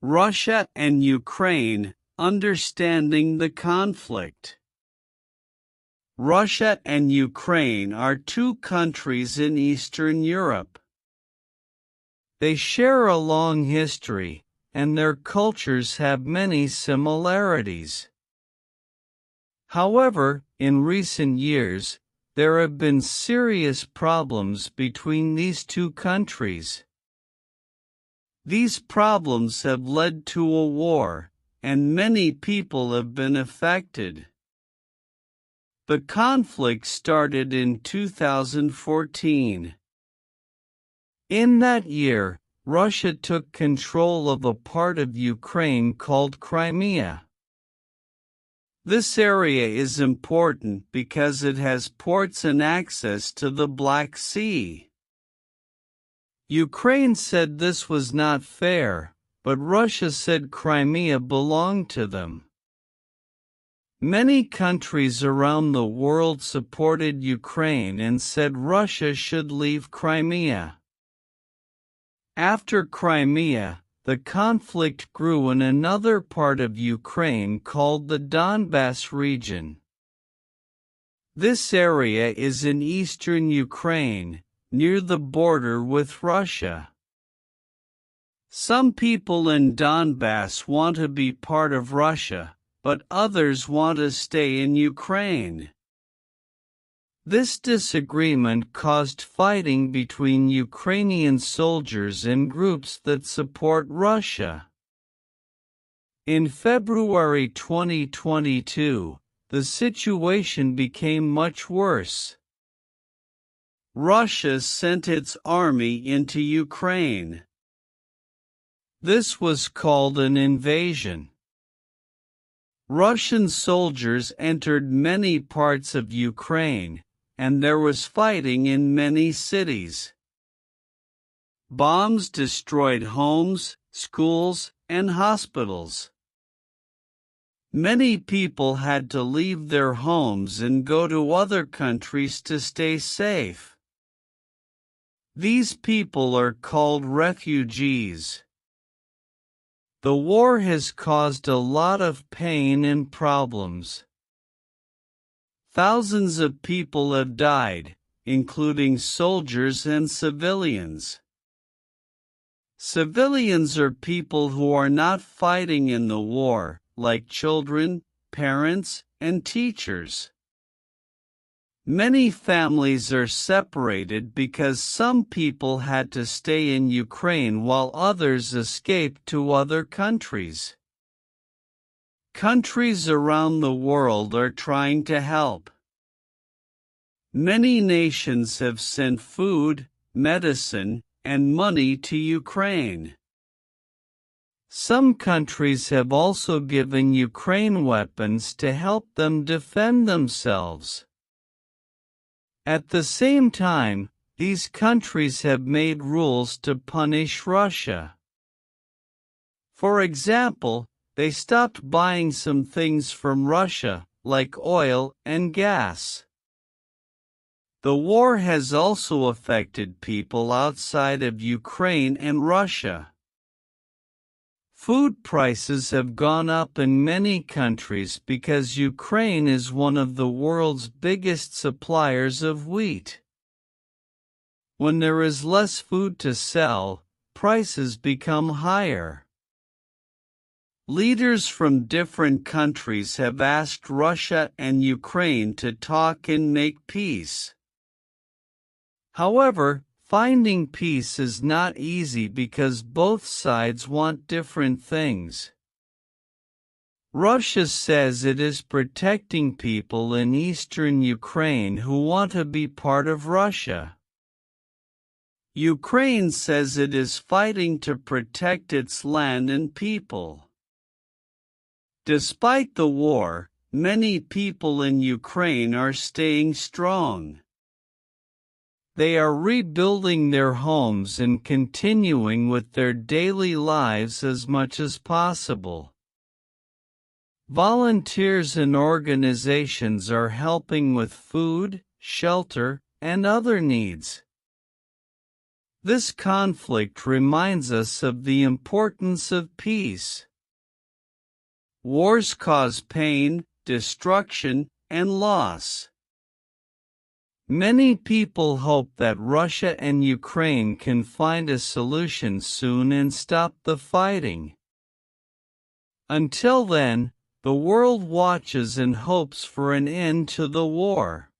Russia and Ukraine, understanding the conflict. Russia and Ukraine are two countries in Eastern Europe. They share a long history, and their cultures have many similarities. However, in recent years, there have been serious problems between these two countries. These problems have led to a war, and many people have been affected. The conflict started in 2014. In that year, Russia took control of a part of Ukraine called Crimea. This area is important because it has ports and access to the Black Sea. Ukraine said this was not fair, but Russia said Crimea belonged to them. Many countries around the world supported Ukraine and said Russia should leave Crimea. After Crimea, the conflict grew in another part of Ukraine called the Donbas region. This area is in eastern Ukraine, near the border with Russia. Some people in Donbas want to be part of Russia, but others want to stay in Ukraine. This disagreement caused fighting between Ukrainian soldiers and groups that support Russia. In February 2022, the situation became much worse. Russia sent its army into Ukraine. This was called an invasion. Russian soldiers entered many parts of Ukraine, and there was fighting in many cities. Bombs destroyed homes, schools, and hospitals. Many people had to leave their homes and go to other countries to stay safe. These people are called refugees. The war has caused a lot of pain and problems. Thousands of people have died, including soldiers and civilians. Civilians are people who are not fighting in the war, like children, parents, and teachers. Many families are separated because some people had to stay in Ukraine while others escaped to other countries. Countries around the world are trying to help. Many nations have sent food, medicine, and money to Ukraine. Some countries have also given Ukraine weapons to help them defend themselves. At the same time, these countries have made rules to punish Russia. For example, they stopped buying some things from Russia, like oil and gas. The war has also affected people outside of Ukraine and Russia. Food prices have gone up in many countries because Ukraine is one of the world's biggest suppliers of wheat. When there is less food to sell, prices become higher. Leaders from different countries have asked Russia and Ukraine to talk and make peace. However, finding peace is not easy because both sides want different things. Russia says it is protecting people in eastern Ukraine who want to be part of Russia. Ukraine says it is fighting to protect its land and people. Despite the war, many people in Ukraine are staying strong. They are rebuilding their homes and continuing with their daily lives as much as possible. Volunteers and organizations are helping with food, shelter, and other needs. This conflict reminds us of the importance of peace. Wars cause pain, destruction, and loss. Many people hope that Russia and Ukraine can find a solution soon and stop the fighting. Until then, the world watches and hopes for an end to the war.